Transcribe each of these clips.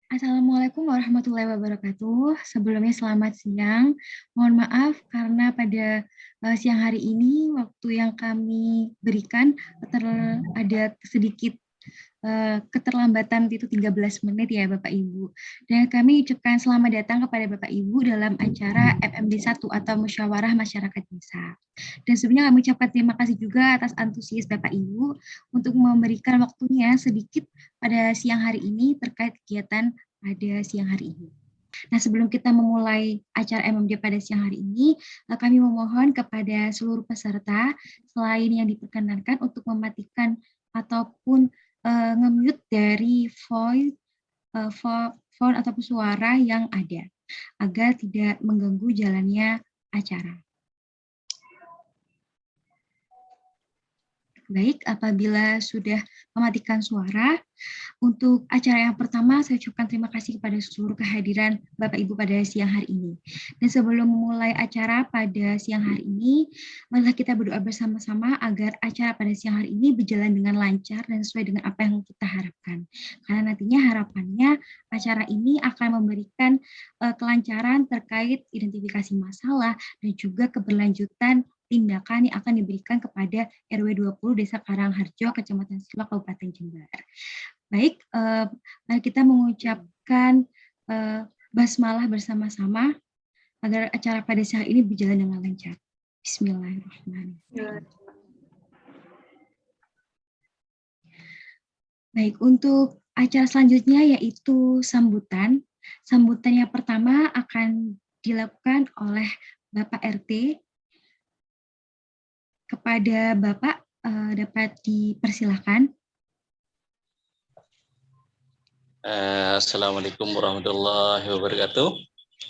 Assalamualaikum warahmatullahi wabarakatuh. Sebelumnya selamat siang. Mohon maaf karena pada siang hari ini waktu yang kami berikan ada sedikit keterlambatan itu 13 menit ya Bapak Ibu. Dan kami ucapkan selamat datang kepada Bapak Ibu dalam acara MMD 1 atau Musyawarah Masyarakat Desa. Dan sebelumnya kami ucapkan terima kasih juga atas antusias Bapak Ibu untuk memberikan waktunya sedikit pada siang hari ini terkait kegiatan pada siang hari ini. Nah, sebelum kita memulai acara MMD pada siang hari ini, kami memohon kepada seluruh peserta, selain yang diperkenankan untuk mematikan ataupun nge-mute dari phone ataupun suara yang ada, agar tidak mengganggu jalannya acara. Baik, apabila sudah mematikan suara, untuk acara yang pertama, saya ucapkan terima kasih kepada seluruh kehadiran Bapak Ibu pada siang hari ini. Dan sebelum memulai acara pada siang hari ini, marilah kita berdoa bersama-sama agar acara pada siang hari ini berjalan dengan lancar dan sesuai dengan apa yang kita harapkan. Karena nantinya harapannya acara ini akan memberikan kelancaran terkait identifikasi masalah dan juga keberlanjutan tindakan yang akan diberikan kepada RW 20 Desa Karangharjo, Kecamatan Silo, Kabupaten Jember. Baik, mari kita mengucapkan basmalah bersama-sama agar acara pada siang ini berjalan dengan lancar. Bismillahirrahmanirrahim. Baik, untuk acara selanjutnya yaitu sambutan. Sambutan yang pertama akan dilakukan oleh Bapak RT. Kepada Bapak dapat dipersilakan. Assalamualaikum warahmatullahi wabarakatuh.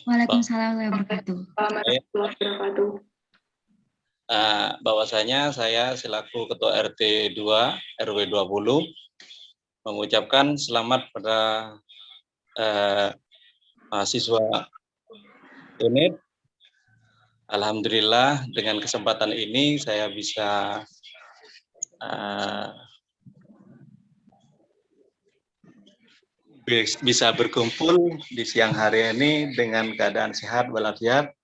Waalaikumsalam warahmatullahi wabarakatuh. Bahwasanya saya selaku Ketua RT 2 RW 20 mengucapkan selamat pada mahasiswa unit. Alhamdulillah dengan kesempatan ini saya bisa berkumpul di siang hari ini dengan keadaan sehat walafiat.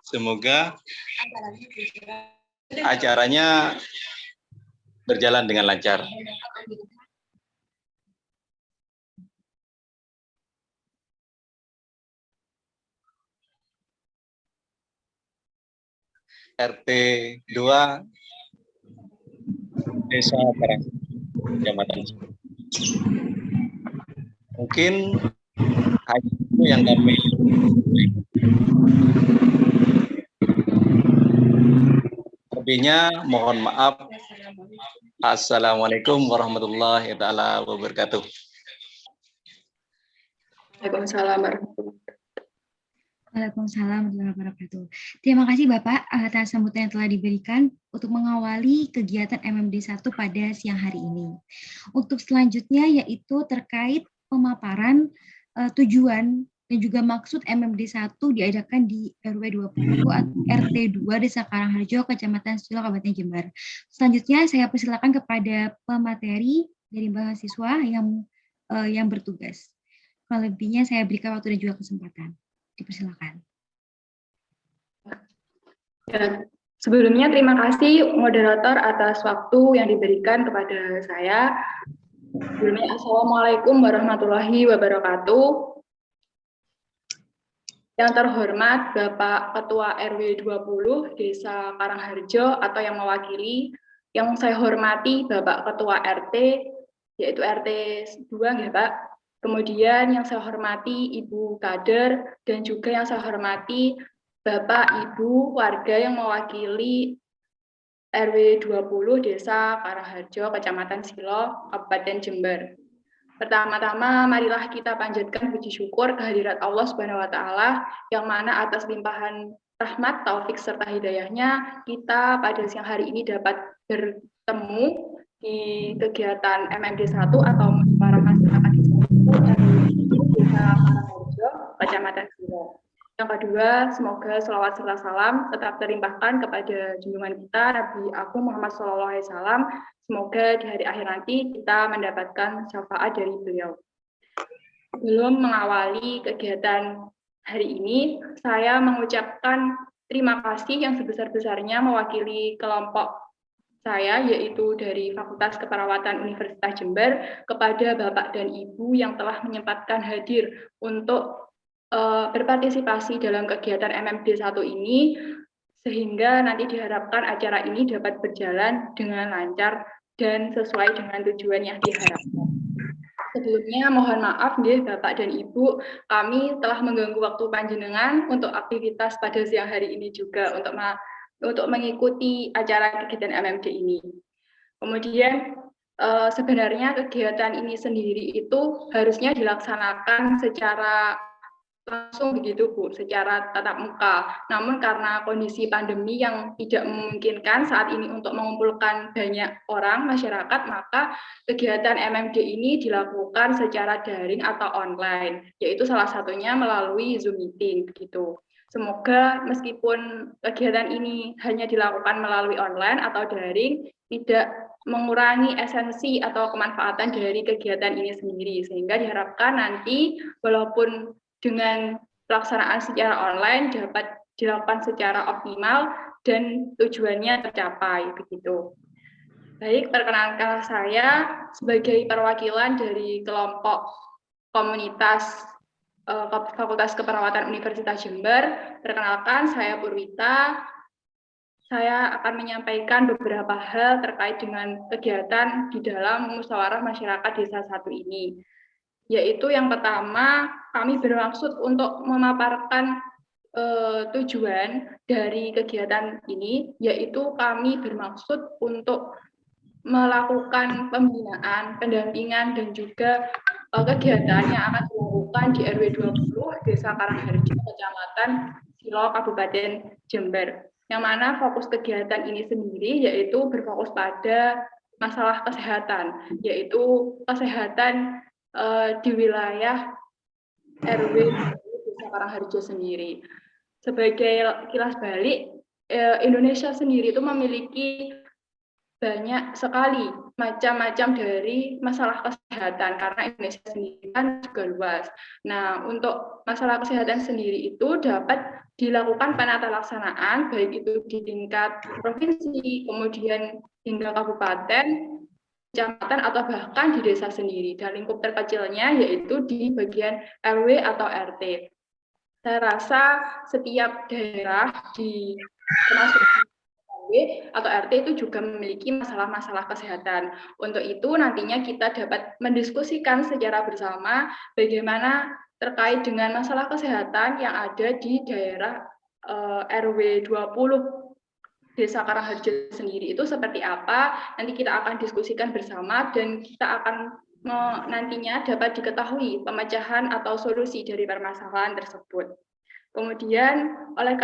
Semoga acaranya berjalan dengan lancar. RT 2 Desa Karang, Kecamatan. Mungkin hanya itu yang kami lebihnya mohon maaf. Assalamualaikum warahmatullahi wabarakatuh. Waalaikumsalam warahmatullahi wabarakatuh. Terima kasih Bapak atas sambutan yang telah diberikan untuk mengawali kegiatan MMD 1 pada siang hari ini. Untuk selanjutnya yaitu terkait pemaparan tujuan dan juga maksud MMD 1 diadakan di RW 20 atau RT 2 Desa Karangharjo, Kecamatan Silo, Kabupaten Jember. Selanjutnya saya persilakan kepada pemateri dari mahasiswa yang bertugas. Kalau lebihnya saya berikan waktu dan juga kesempatan. Dipersilakan. Ya, sebelumnya terima kasih moderator atas waktu yang diberikan kepada saya. Sebelumnya Assalamualaikum warahmatullahi wabarakatuh. Yang terhormat Bapak Ketua RW 20 Desa Karangharjo atau yang mewakili, yang saya hormati Bapak Ketua RT, yaitu RT 2 ya Pak. Kemudian yang saya hormati Ibu Kader dan juga yang saya hormati Bapak Ibu warga yang mewakili RW 20 Desa Karangharjo, Kecamatan Silo, Kabupaten Jember. Pertama-tama marilah kita panjatkan puji syukur kehadirat Allah Subhanahu wa taala yang mana atas limpahan rahmat, taufik serta hidayahnya kita pada siang hari ini dapat bertemu di kegiatan MMD 1 atau para masyarakat Desa Karangharjo, Kecamatan Silo. Yang kedua, semoga selawat serta salam tetap terlimpahkan kepada junjungan kita Nabi Agung Muhammad SAW Semoga di hari akhir nanti kita mendapatkan syafaat dari beliau. Sebelum mengawali kegiatan hari ini, saya mengucapkan terima kasih yang sebesar-besarnya mewakili kelompok saya, yaitu dari Fakultas Keperawatan Universitas Jember, kepada Bapak dan Ibu yang telah menyempatkan hadir untuk berpartisipasi dalam kegiatan MMD 1 ini, sehingga nanti diharapkan acara ini dapat berjalan dengan lancar dan sesuai dengan tujuan yang diharapkan. Sebelumnya mohon maaf nggih Bapak dan Ibu, kami telah mengganggu waktu panjenengan untuk aktivitas pada siang hari ini juga untuk mengikuti acara kegiatan MMD ini. Kemudian sebenarnya kegiatan ini sendiri itu harusnya dilaksanakan secara langsung begitu Bu, secara tatap muka. Namun karena kondisi pandemi yang tidak memungkinkan saat ini untuk mengumpulkan banyak orang masyarakat, maka kegiatan MMD ini dilakukan secara daring atau online, yaitu salah satunya melalui Zoom meeting begitu. Semoga meskipun kegiatan ini hanya dilakukan melalui online atau daring, tidak mengurangi esensi atau kemanfaatan dari kegiatan ini sendiri, sehingga diharapkan nanti walaupun dengan pelaksanaan secara online dapat dilakukan secara optimal dan tujuannya tercapai begitu. Baik, perkenalkan saya sebagai perwakilan dari kelompok komunitas Fakultas Keperawatan Universitas Jember. Perkenalkan, saya Purwita. Saya akan menyampaikan beberapa hal terkait dengan kegiatan di dalam musyawarah masyarakat desa 1 ini. Yaitu yang pertama, kami bermaksud untuk memaparkan tujuan dari kegiatan ini, yaitu kami bermaksud untuk melakukan pembinaan, pendampingan, dan juga kegiatan yang akan dilakukan di RW 20 Desa Karangharjo, Kecamatan Silo, Kabupaten Jember. Yang mana fokus kegiatan ini sendiri yaitu berfokus pada masalah kesehatan, yaitu kesehatan di wilayah RW Desa Karangharjo sendiri. Sebagai kilas balik, Indonesia sendiri itu memiliki banyak sekali macam-macam dari masalah kesehatan karena Indonesia sendiri kan juga luas. Nah, untuk masalah kesehatan sendiri itu dapat dilakukan penata laksanaan baik itu di tingkat provinsi, kemudian hingga kabupaten, kecamatan atau bahkan di desa sendiri, dan lingkup terkecilnya yaitu di bagian RW atau RT. Saya rasa setiap daerah termasuk RW atau RT itu juga memiliki masalah-masalah kesehatan. Untuk itu nantinya kita dapat mendiskusikan secara bersama bagaimana terkait dengan masalah kesehatan yang ada di daerah RW 20 Desa Karangharjo sendiri itu seperti apa, nanti kita akan diskusikan bersama dan kita akan nantinya dapat diketahui pemecahan atau solusi dari permasalahan tersebut. Kemudian oleh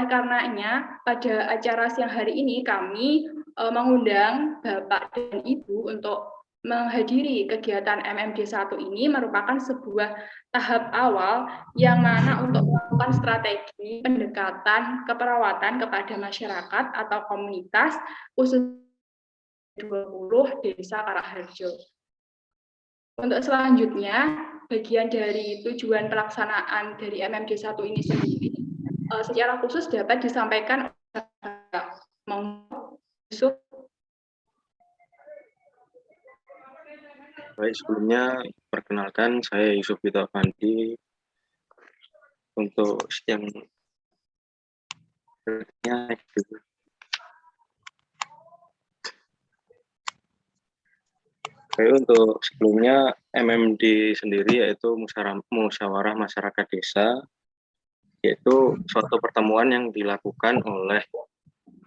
karenanya pada acara siang hari ini kami mengundang Bapak dan Ibu untuk menghadiri kegiatan MMD 1 ini merupakan sebuah tahap awal yang mana untuk melakukan strategi pendekatan keperawatan kepada masyarakat atau komunitas khusus 20 Desa Karangharjo. Untuk selanjutnya, bagian dari tujuan pelaksanaan dari MMD 1 ini sendiri secara khusus dapat disampaikan Yusuf. Baik, sebelumnya perkenalkan saya Yusuf Vito Avandi. Untuk siang Baik, untuk sebelumnya MMD sendiri yaitu musyawarah masyarakat desa, yaitu suatu pertemuan yang dilakukan oleh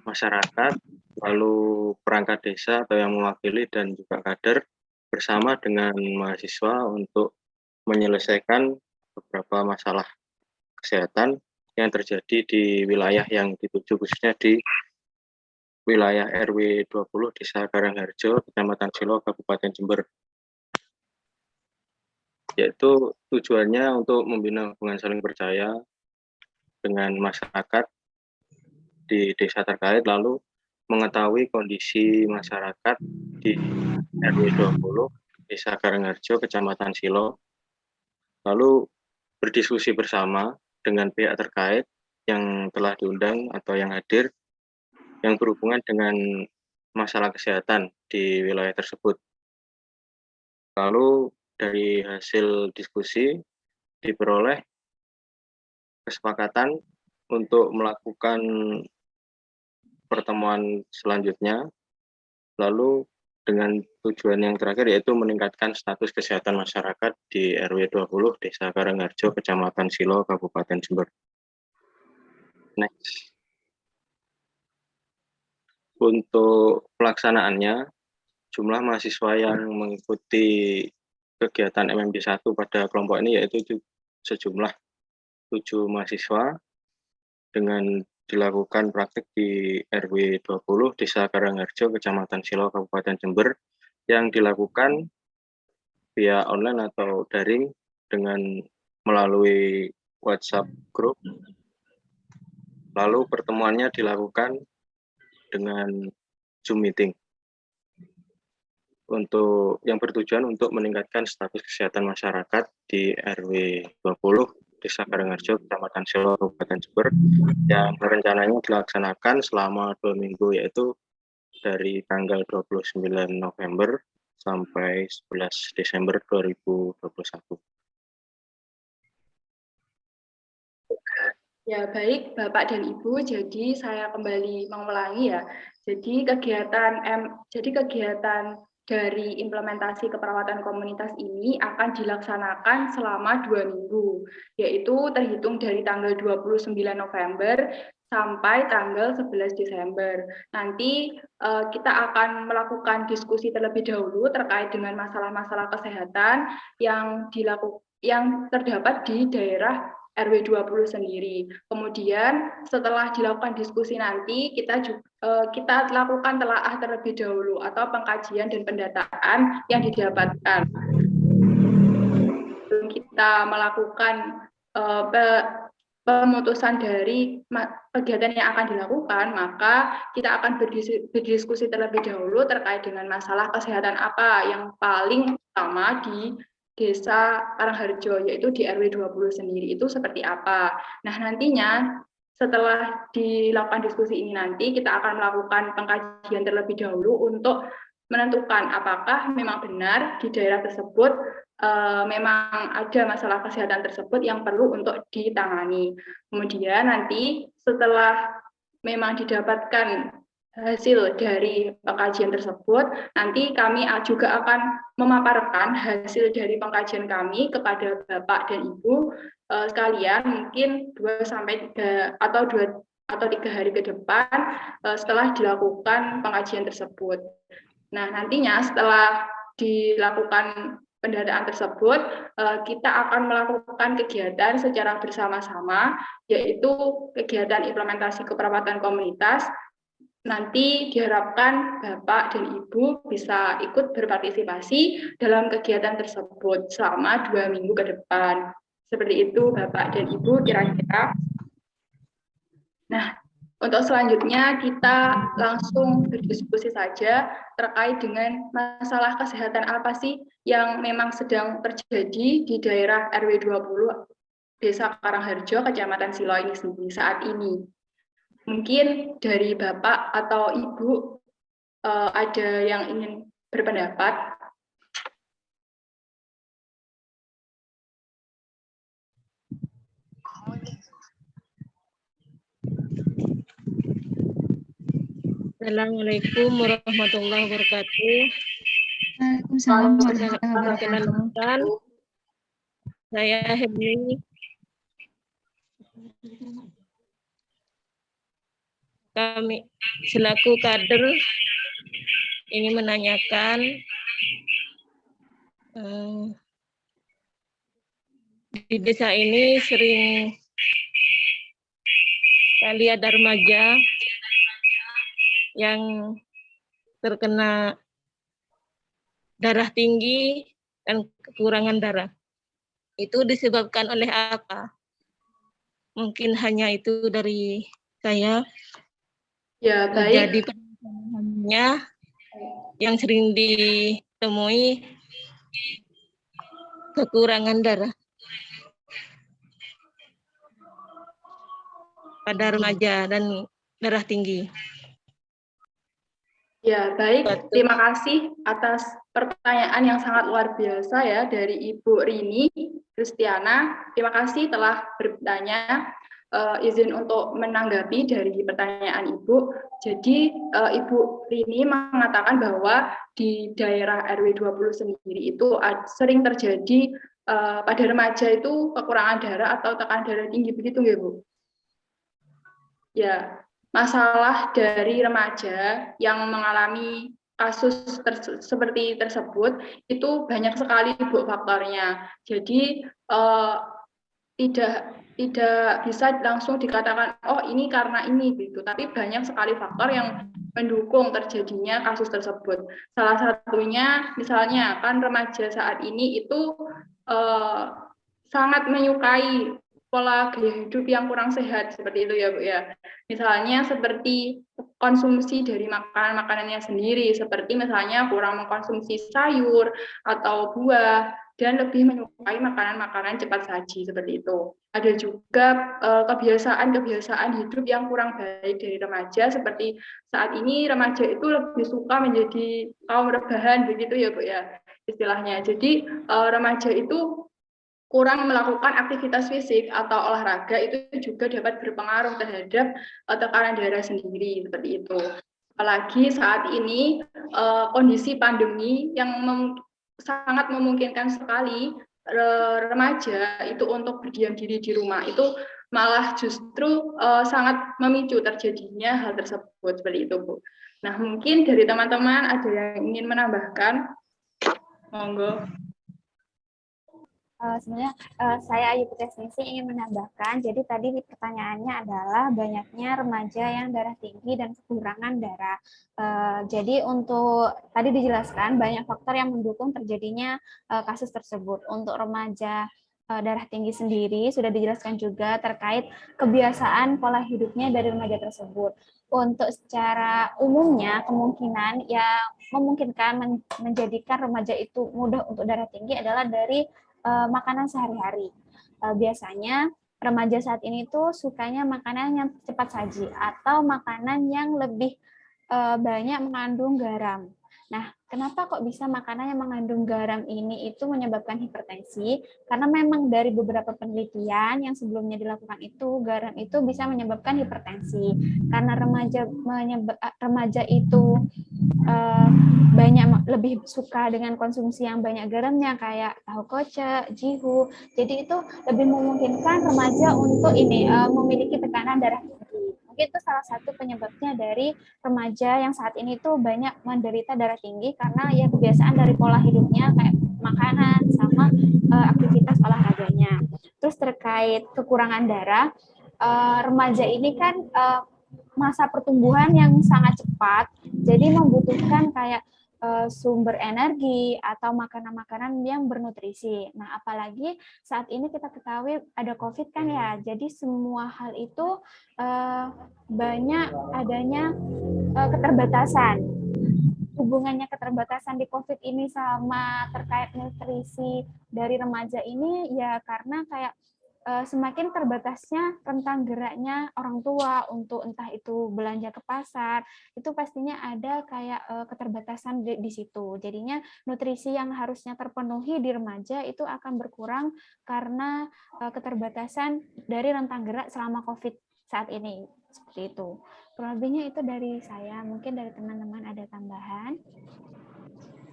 masyarakat, lalu perangkat desa atau yang mewakili dan juga kader bersama dengan mahasiswa untuk menyelesaikan beberapa masalah kesehatan yang terjadi di wilayah yang dituju, khususnya di wilayah RW 20 Desa Karangharjo, Kecamatan Silo, Kabupaten Jember. Yaitu tujuannya untuk membina hubungan saling percaya dengan masyarakat di desa terkait, lalu mengetahui kondisi masyarakat di RW 20 Desa Karangharjo, Kecamatan Silo, lalu berdiskusi bersama dengan pihak terkait yang telah diundang atau yang hadir yang berhubungan dengan masalah kesehatan di wilayah tersebut. Lalu dari hasil diskusi diperoleh kesepakatan untuk melakukan pertemuan selanjutnya, lalu dengan tujuan yang terakhir yaitu meningkatkan status kesehatan masyarakat di RW 20 Desa Karangharjo, Kecamatan Silo, Kabupaten Jember. Next. Untuk pelaksanaannya, jumlah mahasiswa yang mengikuti kegiatan MMD 1 pada kelompok ini yaitu sejumlah 7 mahasiswa dengan dilakukan praktik di RW 20 Desa Karangharjo, Kecamatan Silo, Kabupaten Jember yang dilakukan via online atau daring dengan melalui WhatsApp group. Lalu pertemuannya dilakukan dengan Zoom meeting untuk yang bertujuan untuk meningkatkan status kesehatan masyarakat di RW 20 Desa Karangharjo, Kecamatan Silo, Kabupaten Jember yang rencananya dilaksanakan selama 2 minggu, yaitu dari tanggal 29 November sampai 11 Desember 2021. Ya, baik Bapak dan Ibu. Jadi saya kembali mengulangi ya. Jadi kegiatan dari implementasi keperawatan komunitas ini akan dilaksanakan selama 2 minggu, yaitu terhitung dari tanggal 29 November sampai tanggal 11 Desember. Nanti kita akan melakukan diskusi terlebih dahulu terkait dengan masalah-masalah kesehatan yang terdapat di daerah RW 20 sendiri. Kemudian setelah dilakukan diskusi nanti kita lakukan telaah terlebih dahulu atau pengkajian dan pendataan yang didapatkan. Sebelum kita melakukan pemutusan dari kegiatan yang akan dilakukan, maka kita akan berdiskusi terlebih dahulu terkait dengan masalah kesehatan apa yang paling utama di Desa Karangharjo, yaitu di RW 20 sendiri itu seperti apa. Nah, nantinya setelah dilakukan diskusi ini nanti kita akan melakukan pengkajian terlebih dahulu untuk menentukan apakah memang benar di daerah tersebut memang ada masalah kesehatan tersebut yang perlu untuk ditangani. Kemudian nanti setelah memang didapatkan hasil dari pengkajian tersebut, nanti kami juga akan memaparkan hasil dari pengkajian kami kepada Bapak dan Ibu sekalian, mungkin 2 sampai 3 hari ke depan setelah dilakukan pengkajian tersebut. Nah, nantinya setelah dilakukan pendataan tersebut, kita akan melakukan kegiatan secara bersama-sama, yaitu kegiatan implementasi keperawatan komunitas. Nanti diharapkan Bapak dan Ibu bisa ikut berpartisipasi dalam kegiatan tersebut selama 2 minggu ke depan. Seperti itu Bapak dan Ibu kira-kira. Nah, untuk selanjutnya kita langsung berdiskusi saja terkait dengan masalah kesehatan apa sih yang memang sedang terjadi di daerah RW 20 Desa Karangharjo, Kecamatan Silo ini sendiri saat ini. Mungkin dari Bapak atau Ibu ada yang ingin berpendapat? Assalamualaikum warahmatullahi wabarakatuh. Waalaikumsalam warahmatullahi wabarakatuh. Perkenalkan, saya Herni. Kami selaku kader ingin menanyakan di desa ini sering kali ada remaja yang terkena darah tinggi dan kekurangan darah. Itu disebabkan oleh apa? Mungkin hanya itu dari saya. Ya, baik. Contohnya yang sering ditemui kekurangan darah pada remaja dan darah tinggi. Ya, baik. Batuk. Terima kasih atas pertanyaan yang sangat luar biasa ya dari Ibu Rini Kristiana. Terima kasih telah bertanya. Izin untuk menanggapi dari pertanyaan Ibu. Jadi Ibu Rini mengatakan bahwa di daerah RW 20 sendiri itu sering terjadi pada remaja itu kekurangan darah atau tekanan darah tinggi, begitu nggak Bu? Ya, masalah dari remaja yang mengalami kasus seperti tersebut itu banyak sekali Bu faktornya. Jadi tidak bisa langsung dikatakan oh ini karena ini gitu, tapi banyak sekali faktor yang mendukung terjadinya kasus tersebut. Salah satunya misalnya kan remaja saat ini itu sangat menyukai pola gaya hidup yang kurang sehat seperti itu ya Bu ya. Misalnya seperti konsumsi dari makanan-makanannya sendiri, seperti misalnya kurang mengkonsumsi sayur atau buah, dan lebih menyukai makanan-makanan cepat saji seperti itu. Ada juga kebiasaan-kebiasaan hidup yang kurang baik dari remaja, seperti saat ini remaja itu lebih suka menjadi kaum rebahan begitu ya Bu ya istilahnya. Jadi remaja itu kurang melakukan aktivitas fisik atau olahraga itu juga dapat berpengaruh terhadap tekanan darah sendiri seperti itu. Apalagi saat ini kondisi pandemi yang sangat memungkinkan sekali remaja itu untuk berdiam diri di rumah, itu malah justru sangat memicu terjadinya hal tersebut seperti itu Bu. Nah mungkin dari teman-teman ada yang ingin menambahkan, monggo. Sebenarnya saya Ayu Putesnisi ingin menambahkan, jadi tadi pertanyaannya adalah banyaknya remaja yang darah tinggi dan kekurangan darah. Jadi untuk tadi dijelaskan banyak faktor yang mendukung terjadinya kasus tersebut. Untuk remaja darah tinggi sendiri sudah dijelaskan juga terkait kebiasaan pola hidupnya dari remaja tersebut. Untuk secara umumnya kemungkinan yang memungkinkan menjadikan remaja itu mudah untuk darah tinggi adalah dari makanan sehari-hari. Biasanya remaja saat ini tuh sukanya makanan yang cepat saji atau makanan yang lebih banyak mengandung garam. Nah, kenapa kok bisa makanan yang mengandung garam ini itu menyebabkan hipertensi? Karena memang dari beberapa penelitian yang sebelumnya dilakukan itu, garam itu bisa menyebabkan hipertensi. Karena remaja itu banyak lebih suka dengan konsumsi yang banyak garamnya kayak tahu kocek, jihu. Jadi itu lebih memungkinkan remaja untuk memiliki tekanan darah tinggi. Mungkin itu salah satu penyebabnya dari remaja yang saat ini tuh banyak menderita darah tinggi karena ya kebiasaan dari pola hidupnya kayak makanan sama aktivitas olahraganya. Terus terkait kekurangan darah, remaja ini kan masa pertumbuhan yang sangat cepat, jadi membutuhkan kayak sumber energi atau makanan-makanan yang bernutrisi. Nah, apalagi saat ini kita ketahui ada COVID kan ya, jadi semua hal itu banyak adanya keterbatasan. Hubungannya keterbatasan di COVID ini sama terkait nutrisi dari remaja ini ya karena kayak semakin terbatasnya rentang geraknya orang tua untuk entah itu belanja ke pasar, itu pastinya ada kayak keterbatasan di situ. Jadinya nutrisi yang harusnya terpenuhi di remaja itu akan berkurang karena keterbatasan dari rentang gerak selama COVID saat ini. Seperti itu. Kurang lebihnya itu dari saya. Mungkin dari teman-teman ada tambahan.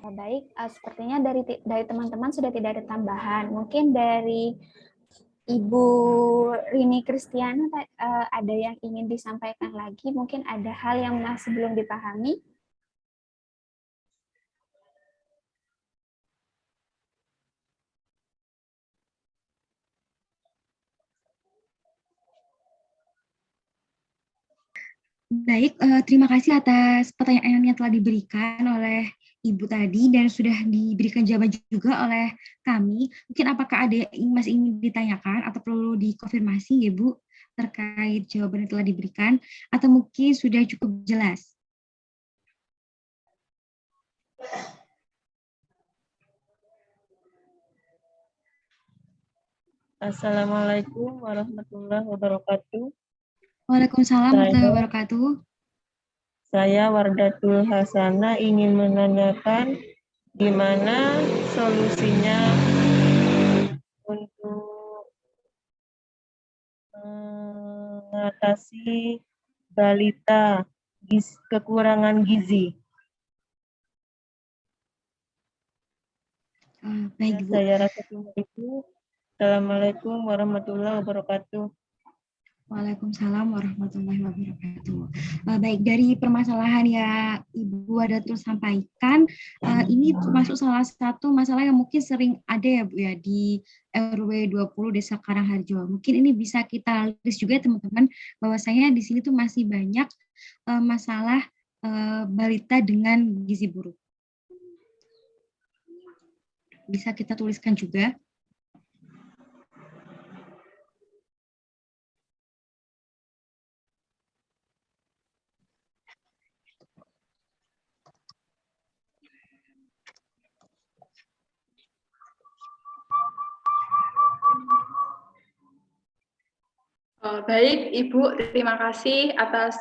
Baik, sepertinya dari teman-teman sudah tidak ada tambahan. Mungkin dari Ibu Rini Kristiana ada yang ingin disampaikan lagi, mungkin ada hal yang masih belum dipahami. Baik, terima kasih atas pertanyaan yang telah diberikan oleh Ibu tadi dan sudah diberikan jawaban juga oleh kami. Mungkin apakah ada yang masih ingin ditanyakan atau perlu dikonfirmasi ya Bu terkait jawaban yang telah diberikan atau mungkin sudah cukup jelas? Assalamualaikum warahmatullahi wabarakatuh. Waalaikumsalam warahmatullahi wabarakatuh. Saya Wardatul Hasana ingin menanyakan gimana solusinya untuk mengatasi balita kekurangan gizi. Baik, Bu. Saya rasa itu. Assalamualaikum warahmatullahi wabarakatuh. Waalaikumsalam warahmatullahi wabarakatuh. Baik, dari permasalahan yang Ibu Wadatul sampaikan, ini termasuk salah satu masalah yang mungkin sering ada ya Bu ya di RW 20 Desa Karangharjo. Mungkin ini bisa kita list juga teman-teman, bahwasanya di sini tuh masih banyak masalah balita dengan gizi buruk. Bisa kita tuliskan juga. Baik, Ibu, terima kasih atas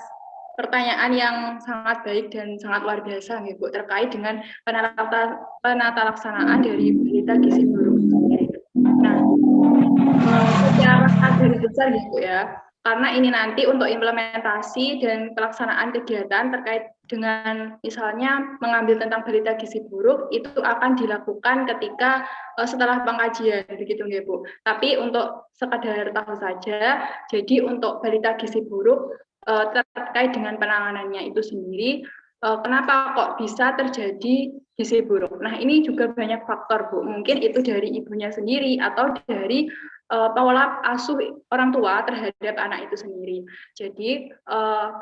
pertanyaan yang sangat baik dan sangat luar biasa, Ibu, terkait dengan penata laksanaan dari balita gizi buruk. Nah, secara garis besar gitu ya, karena ini nanti untuk implementasi dan pelaksanaan kegiatan terkait dengan misalnya mengambil tentang balita gizi buruk itu akan dilakukan ketika setelah pengkajian begitu ya Bu. Tapi untuk sekadar tahu saja, jadi untuk balita gizi buruk terkait dengan penanganannya itu sendiri, kenapa kok bisa terjadi gizi buruk? Nah, ini juga banyak faktor Bu. Mungkin itu dari ibunya sendiri atau dari pola asuh orang tua terhadap anak itu sendiri. Jadi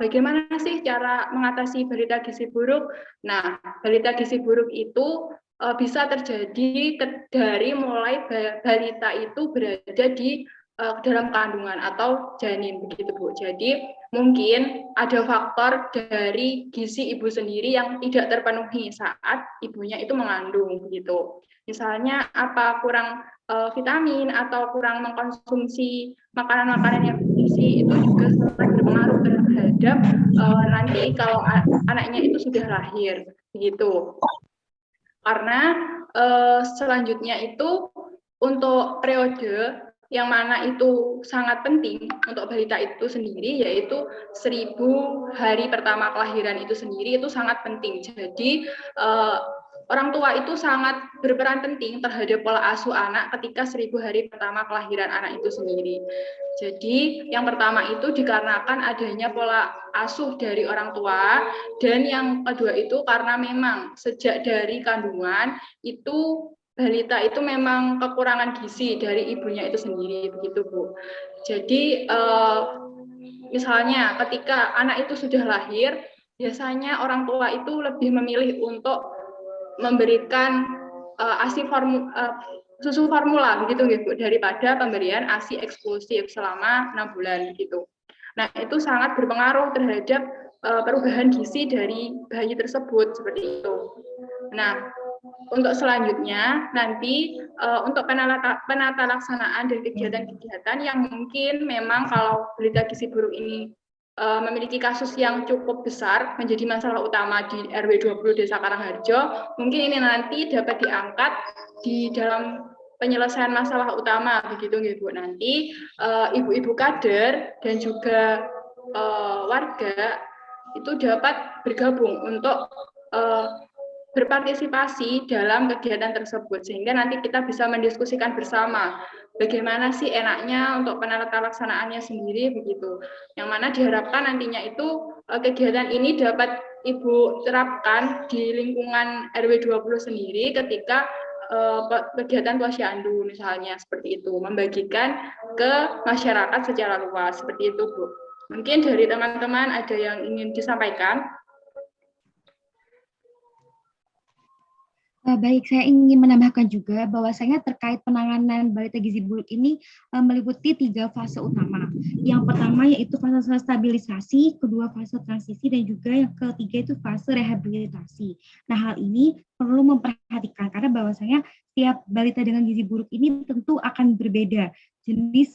bagaimana sih cara mengatasi balita gizi buruk? Nah, balita gizi buruk itu bisa terjadi dari mulai balita itu berada di dalam kandungan atau janin begitu Bu. Jadi mungkin ada faktor dari gizi ibu sendiri yang tidak terpenuhi saat ibunya itu mengandung begitu. Misalnya apa kurang vitamin atau kurang mengkonsumsi makanan-makanan yang bergizi itu juga sangat berpengaruh terhadap nanti kalau anaknya itu sudah lahir begitu. Karena selanjutnya itu untuk periode yang mana itu sangat penting untuk balita itu sendiri, yaitu 1000 hari pertama kelahiran itu sendiri itu sangat penting. Jadi orang tua itu sangat berperan penting terhadap pola asuh anak ketika 1000 hari pertama kelahiran anak itu sendiri. Jadi yang pertama itu dikarenakan adanya pola asuh dari orang tua, dan yang kedua itu karena memang sejak dari kandungan itu balita itu memang kekurangan gizi dari ibunya itu sendiri begitu Bu. Jadi misalnya ketika anak itu sudah lahir, biasanya orang tua itu lebih memilih untuk memberikan susu formula begitu Bu, daripada pemberian ASI eksklusif selama 6 bulan gitu. Nah, itu sangat berpengaruh terhadap perubahan gizi dari bayi tersebut seperti itu. Nah, untuk selanjutnya nanti untuk penata laksanaan dan kegiatan-kegiatan yang mungkin memang kalau balita gizi buruk ini memiliki kasus yang cukup besar menjadi masalah utama di RW 20 Desa Karangharjo, mungkin ini nanti dapat diangkat di dalam penyelesaian masalah utama begitu Bu. Nanti ibu-ibu kader dan juga warga itu dapat bergabung untuk berpartisipasi dalam kegiatan tersebut, sehingga nanti kita bisa mendiskusikan bersama bagaimana sih enaknya untuk penata laksanaannya sendiri begitu. Yang mana diharapkan nantinya itu kegiatan ini dapat Ibu terapkan di lingkungan RW 20 sendiri ketika kegiatan posyandu misalnya seperti itu, membagikan ke masyarakat secara luas seperti itu Bu. Mungkin dari teman-teman ada yang ingin disampaikan. Baik, saya ingin menambahkan juga bahwasanya terkait penanganan balita gizi buruk ini meliputi 3 fase utama. Yang pertama yaitu fase stabilisasi, kedua fase transisi, dan juga yang ketiga itu fase rehabilitasi. Nah, hal ini perlu memperhatikan karena bahwasanya setiap balita dengan gizi buruk ini tentu akan berbeda jenis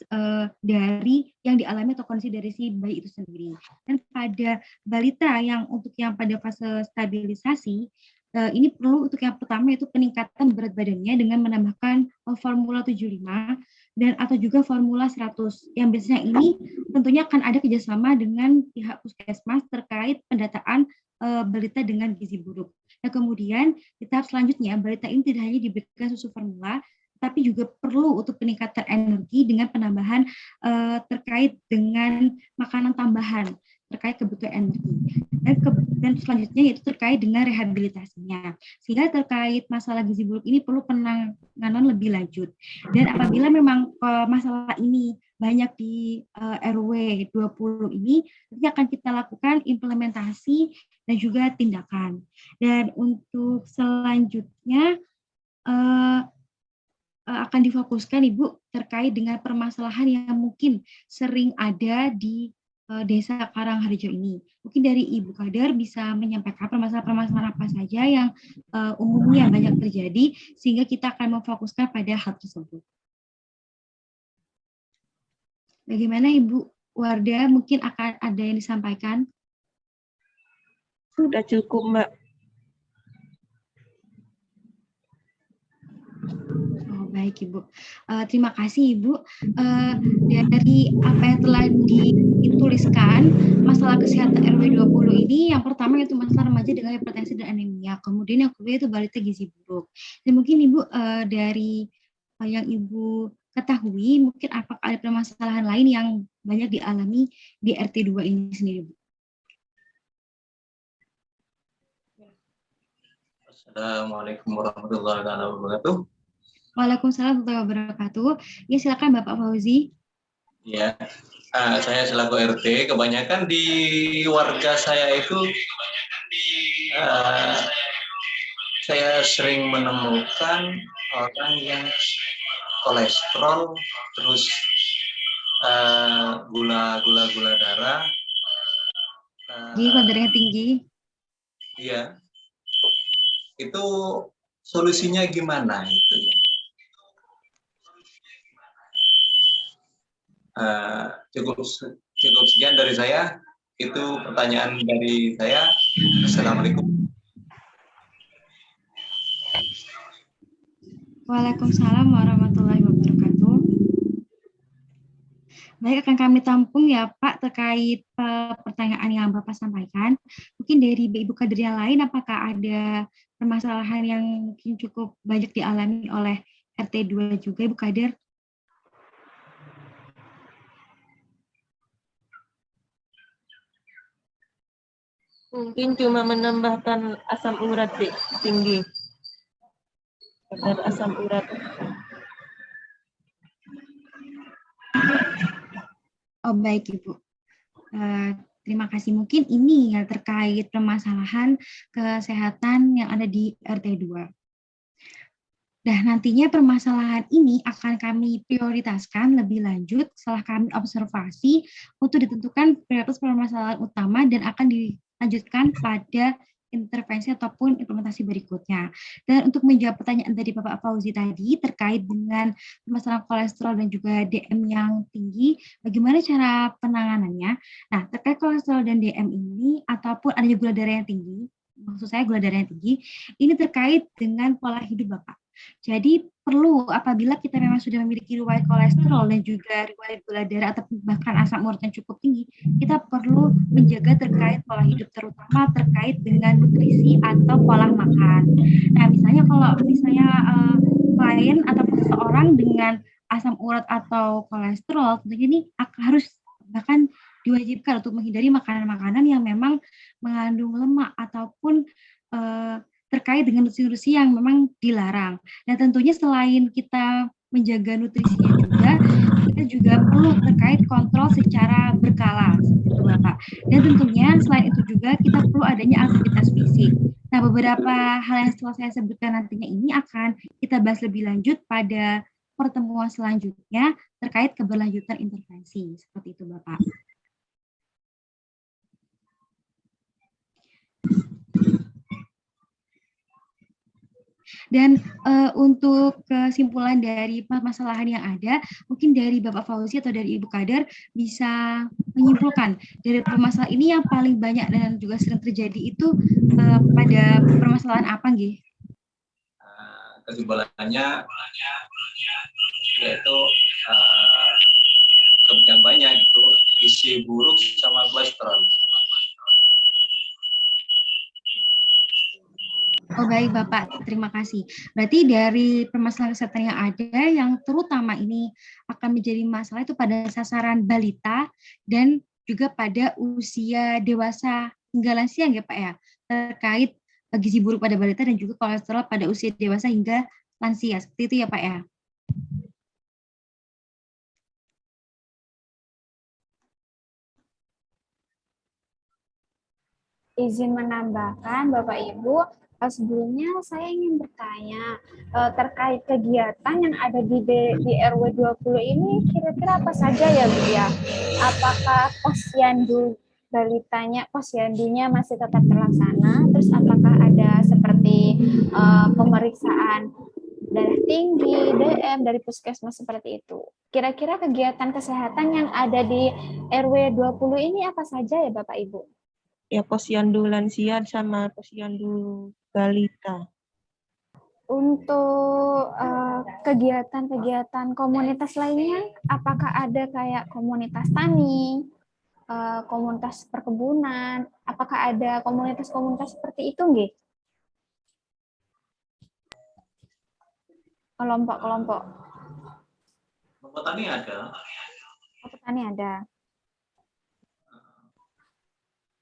dari yang dialami atau kondisi dari si bayi itu sendiri. Dan pada balita yang untuk yang pada fase stabilisasi, ini perlu untuk yang pertama yaitu peningkatan berat badannya dengan menambahkan formula 75 dan atau juga formula 100. Yang biasanya ini tentunya akan ada kerjasama dengan pihak puskesmas terkait pendataan balita dengan gizi buruk. Nah, kemudian di tahap selanjutnya balita ini tidak hanya diberikan susu formula, tapi juga perlu untuk peningkatan energi dengan penambahan terkait dengan makanan tambahan terkait kebutuhan energi. Dan selanjutnya yaitu terkait dengan rehabilitasinya. Sehingga terkait masalah gizi buruk ini perlu penanganan lebih lanjut. Dan apabila memang masalah ini banyak di RW 20 ini, nanti akan kita lakukan implementasi dan juga tindakan. Dan untuk selanjutnya akan difokuskan Ibu terkait dengan permasalahan yang mungkin sering ada di Desa Karangharjo ini. Mungkin dari Ibu Kader bisa menyampaikan permasalahan-permasalahan apa saja yang umumnya banyak terjadi, sehingga kita akan memfokuskan pada hal tersebut. Bagaimana Ibu Wardah, mungkin akan ada yang disampaikan? Sudah cukup, Mbak. Baik Ibu, terima kasih Ibu. Dari apa yang telah dituliskan, masalah kesehatan RW 20 ini yang pertama yaitu masalah remaja dengan hipertensi dan anemia, kemudian yang kedua itu balita gizi buruk. Dan mungkin Ibu dari yang Ibu ketahui, mungkin apakah ada permasalahan lain yang banyak dialami di RT 2 ini sendiri, Bu? Assalamualaikum warahmatullahi wabarakatuh. Waalaikumsalam warahmatullahi wabarakatuh. Ya, silakan Bapak Fauzi. Ya, saya selaku RT, kebanyakan di warga saya itu saya sering menemukan orang yang kolesterol, terus gula darah. Gula darahnya tinggi. Iya, itu solusinya gimana itu ya? Cukup sekian dari saya. Itu pertanyaan dari saya. Assalamualaikum. Waalaikumsalam warahmatullahi wabarakatuh. Baik, akan kami tampung ya Pak terkait pertanyaan yang Bapak sampaikan. Mungkin dari Ibu Kader yang lain, apakah ada permasalahan yang mungkin cukup banyak dialami oleh RT 2 juga Ibu Kader? Mungkin cuma menambahkan asam urat tinggi. Kadar asam urat. Oh baik Ibu. Terima kasih. Mungkin ini ya terkait permasalahan kesehatan yang ada di RT 2. Nah, nantinya permasalahan ini akan kami prioritaskan lebih lanjut setelah kami observasi untuk ditentukan prioritas permasalahan utama dan akan dilanjutkan pada intervensi ataupun implementasi berikutnya. Dan untuk menjawab pertanyaan dari Bapak Fauzi tadi terkait dengan masalah kolesterol dan juga DM yang tinggi, bagaimana cara penanganannya? Nah, terkait kolesterol dan DM ini ataupun adanya gula darah yang tinggi, maksud saya gula darah yang tinggi, ini terkait dengan pola hidup Bapak. Jadi perlu apabila kita memang sudah memiliki riwayat kolesterol dan juga riwayat gula darah atau bahkan asam urat yang cukup tinggi, kita perlu menjaga terkait pola hidup, terutama terkait dengan nutrisi atau pola makan. Nah, misalnya kalau klien ataupun seseorang dengan asam urat atau kolesterol, tentunya ini harus bahkan diwajibkan untuk menghindari makanan-makanan yang memang mengandung lemak ataupun terkait dengan nutrisi-nutrisi yang memang dilarang. Dan tentunya selain kita menjaga nutrisinya juga, kita juga perlu terkait kontrol secara berkala, gitu Bapak. Dan tentunya selain itu juga kita perlu adanya aktivitas fisik. Nah, beberapa hal yang setelah saya sebutkan nantinya ini akan kita bahas lebih lanjut pada pertemuan selanjutnya terkait keberlanjutan intervensi. Seperti itu, Bapak. Dan untuk kesimpulan dari permasalahan yang ada, mungkin dari Bapak Fauzi atau dari Ibu Kader bisa menyimpulkan dari permasalahan ini yang paling banyak dan juga sering terjadi itu pada permasalahan apa, nggih? Kesimpulannya yaitu yang banyak itu gizi buruk sama kolesterol. Oh baik Bapak, terima kasih. Berarti dari permasalahan kesehatan yang ada, yang terutama ini akan menjadi masalah itu pada sasaran balita dan juga pada usia dewasa hingga lansia ya Pak ya, terkait gizi buruk pada balita dan juga kolesterol pada usia dewasa hingga lansia. Seperti itu ya Pak ya. Izin menambahkan Bapak Ibu, sebelumnya saya ingin bertanya terkait kegiatan yang ada di RW 20 ini kira-kira apa saja ya Bu ya? Apakah posyandu balitanya, posyandunya masih tetap terlaksana? Terus apakah ada seperti pemeriksaan darah tinggi, DM dari puskesmas seperti itu? Kira-kira kegiatan kesehatan yang ada di RW 20 ini apa saja ya Bapak Ibu? Ya, posyandu lansia sama posyandu balita. Untuk kegiatan-kegiatan komunitas lainnya, apakah ada kayak komunitas tani, komunitas perkebunan, apakah ada komunitas-komunitas seperti itu, nggih? Kelompok-kelompok. Kelompok tani ada. Oh, petani ada.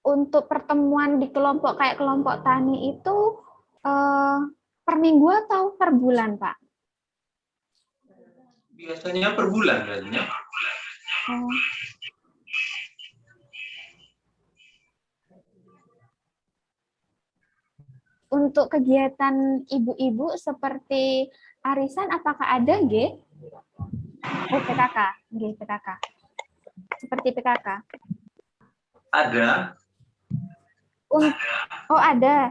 Untuk pertemuan di kelompok kayak kelompok tani itu per minggu atau per bulan, Pak? Biasanya per bulan biasanya. Oh. Untuk kegiatan ibu-ibu seperti arisan, apakah ada, nggih? Oh, PKK, nggih, PKK. Seperti PKK. Ada. Oh, ada.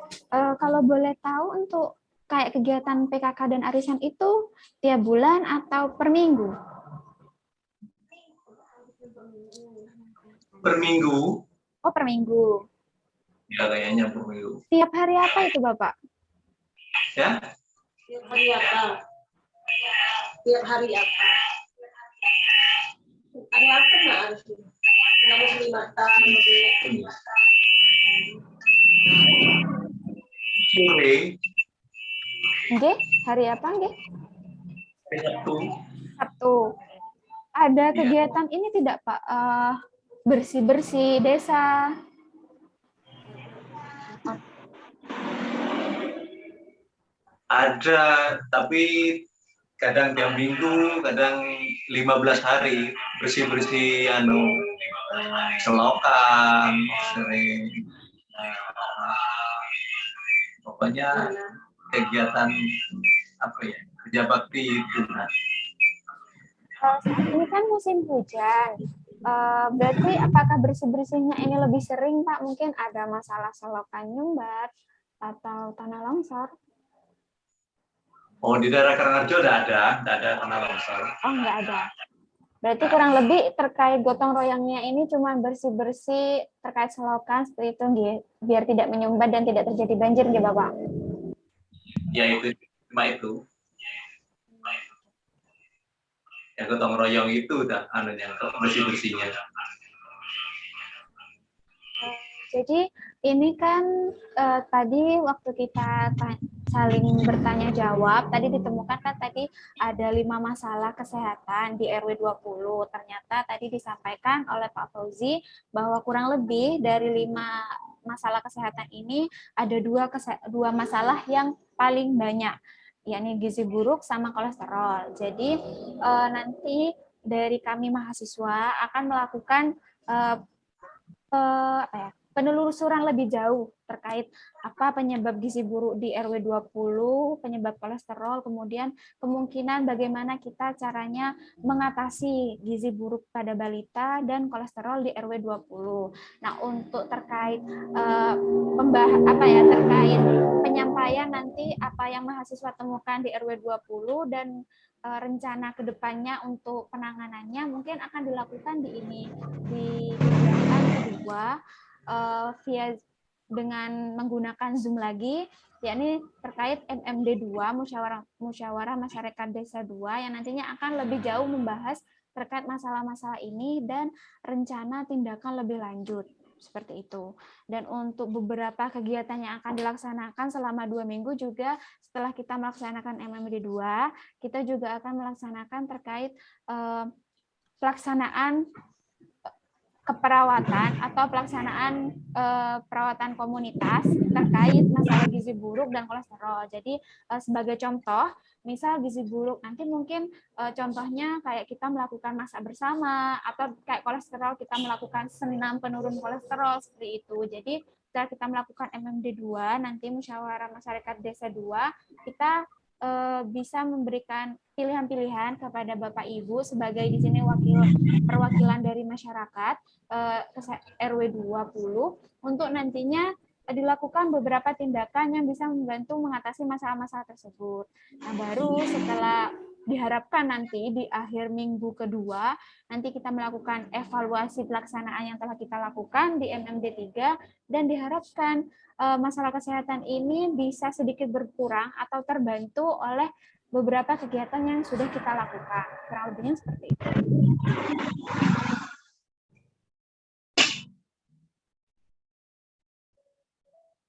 Kalau boleh tahu untuk kayak kegiatan PKK dan arisan itu tiap bulan atau per minggu? Per minggu. Oh, per minggu. Ya, kayaknya per minggu. Tiap hari apa itu, Bapak? Ya? Tiap hari apa? Tiap hari apa? Ada apa nggak harus ini? Nama selimatan, Sore. Nggih, hari apa, nggih? Sabtu. Sabtu. Ada kegiatan ini tidak, Pak? Bersih-bersih desa. Ada, tapi kadang tiap minggu, kadang 15 hari bersih-bersih selokan, sering pokoknya kegiatan apa ya, kerja bakti itu. Ini kan musim hujan. Berarti apakah bersih-bersihnya ini lebih sering, Pak? Mungkin ada masalah selokan nyumbat atau tanah longsor? Oh, di daerah Karangrejo tidak ada tanah longsor. Oh, nggak ada. Berarti kurang lebih terkait gotong royongnya ini cuma bersih-bersih terkait selokan seperti itu, biar tidak menyumbat dan tidak terjadi banjir, nggih, Bapak? Ya, itu cuma itu. Ya, gotong royong itu udah bersih-bersihnya. Jadi ini kan tadi waktu kita saling bertanya jawab, tadi ditemukan kan tadi ada 5 masalah kesehatan di RW 20. Ternyata tadi disampaikan oleh Pak Fauzi bahwa kurang lebih dari 5 masalah kesehatan ini ada 2 masalah yang paling banyak, yakni gizi buruk sama kolesterol. Jadi nanti dari kami mahasiswa akan melakukan penelusuran lebih jauh terkait apa penyebab gizi buruk di RW 20, penyebab kolesterol, kemudian kemungkinan bagaimana kita caranya mengatasi gizi buruk pada balita dan kolesterol di RW 20. Nah, untuk terkait terkait penyampaian nanti apa yang mahasiswa temukan di RW 20 dan rencana kedepannya untuk penanganannya mungkin akan dilakukan di kegiatan kedua via dengan menggunakan Zoom lagi, yakni terkait MMD 2 Musyawarah Masyarakat Desa 2 yang nantinya akan lebih jauh membahas terkait masalah-masalah ini dan rencana tindakan lebih lanjut. Seperti itu. Dan untuk beberapa kegiatan yang akan dilaksanakan selama 2 minggu juga setelah kita melaksanakan MMD 2, kita juga akan melaksanakan terkait pelaksanaan keperawatan atau pelaksanaan perawatan komunitas terkait masalah gizi buruk dan kolesterol. Jadi sebagai contoh, misal gizi buruk nanti mungkin contohnya kayak kita melakukan masak bersama atau kayak kolesterol kita melakukan senam penurun kolesterol seperti itu. Jadi setelah kita melakukan MMD 2 nanti Musyawarah Masyarakat Desa 2 kita bisa memberikan pilihan-pilihan kepada Bapak Ibu sebagai di sini perwakilan dari masyarakat RW 20 untuk nantinya dilakukan beberapa tindakan yang bisa membantu mengatasi masalah-masalah tersebut. Nah, baru setelah diharapkan nanti di akhir minggu kedua nanti kita melakukan evaluasi pelaksanaan yang telah kita lakukan di MMD 3 dan diharapkan masalah kesehatan ini bisa sedikit berkurang atau terbantu oleh beberapa kegiatan yang sudah kita lakukan. Kurang lebihnya seperti itu.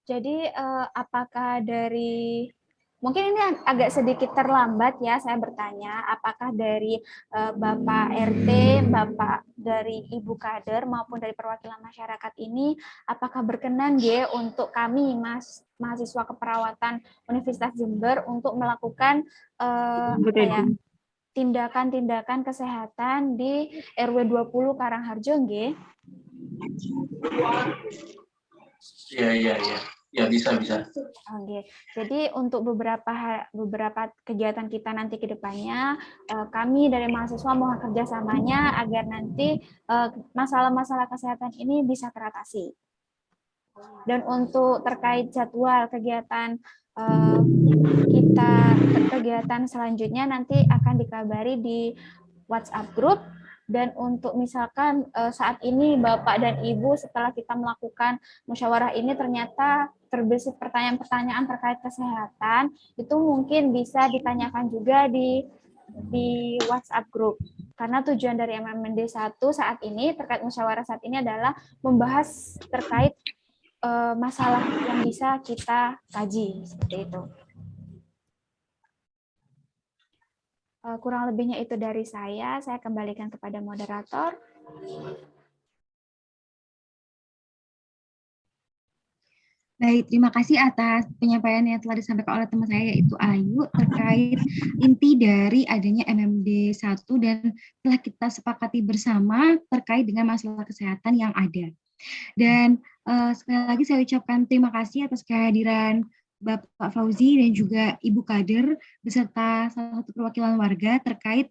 Jadi apakah dari mungkin ini agak sedikit terlambat ya saya bertanya, apakah dari Bapak RT, Bapak dari Ibu Kader maupun dari perwakilan masyarakat ini apakah berkenan G untuk kami mahasiswa keperawatan Universitas Jember untuk melakukan tindakan-tindakan kesehatan di RW 20 Karangharjo G? Iya. Ya, bisa. Oke. Jadi untuk beberapa kegiatan kita nanti ke depannya, kami dari mahasiswa mohon kerjasamanya agar nanti masalah-masalah kesehatan ini bisa teratasi. Dan untuk terkait jadwal kegiatan kegiatan selanjutnya nanti akan dikabari di WhatsApp group. Dan untuk misalkan saat ini Bapak dan Ibu setelah kita melakukan musyawarah ini ternyata terbesit pertanyaan-pertanyaan terkait kesehatan, itu mungkin bisa ditanyakan juga di WhatsApp group. Karena tujuan dari MMD 1 saat ini terkait musyawarah saat ini adalah membahas terkait masalah yang bisa kita kaji seperti itu. Kurang lebihnya itu dari saya kembalikan kepada moderator. Baik, terima kasih atas penyampaian yang telah disampaikan oleh teman saya yaitu Ayu terkait inti dari adanya MMD 1 dan telah kita sepakati bersama terkait dengan masalah kesehatan yang ada. Dan sekali lagi saya ucapkan terima kasih atas kehadiran Bapak Fauzi dan juga Ibu Kader beserta salah satu perwakilan warga terkait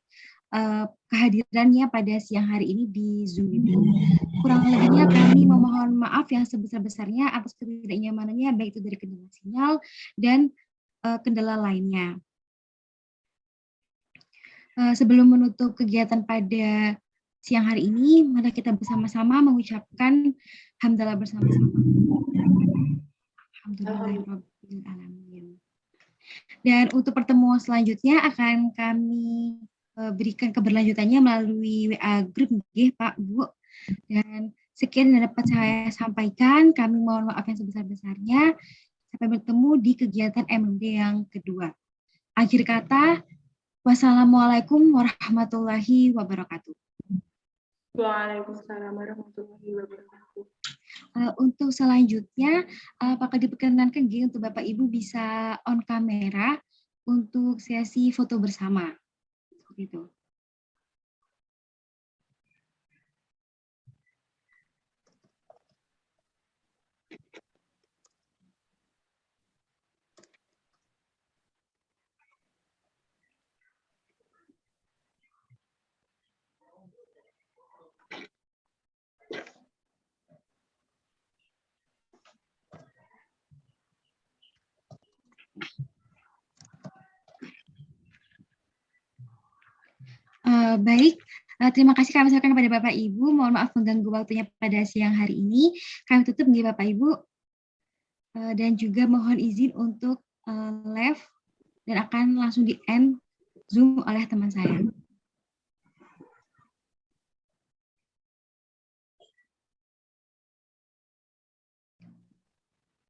kehadirannya pada siang hari ini di Zoom meeting. Kurang lebihnya kami memohon maaf yang sebesar-besarnya atas ketidaknyamanannya baik itu dari kendala sinyal dan kendala lainnya. Sebelum menutup kegiatan pada siang hari ini, mari kita bersama-sama mengucapkan hamdalah bersama-sama. Alhamdulillahirrahmanirrahim. Dan untuk pertemuan selanjutnya akan kami berikan keberlanjutannya melalui WA Group, Pak, Bu. Dan sekian yang dapat saya sampaikan. Kami mohon maaf yang sebesar-besarnya. Sampai bertemu di kegiatan MMD yang kedua. Akhir kata, wassalamualaikum warahmatullahi wabarakatuh. Waalaikumsalam warahmatullahi wabarakatuh. Untuk selanjutnya, apakah diperkenankan G untuk Bapak Ibu bisa on kamera untuk sesi foto bersama? Seperti itu. Baik, terima kasih kami sampaikan kepada Bapak Ibu. Mohon maaf mengganggu waktunya pada siang hari ini. Kami tutup nih Bapak Ibu, dan juga mohon izin untuk live dan akan langsung di-end Zoom oleh teman saya.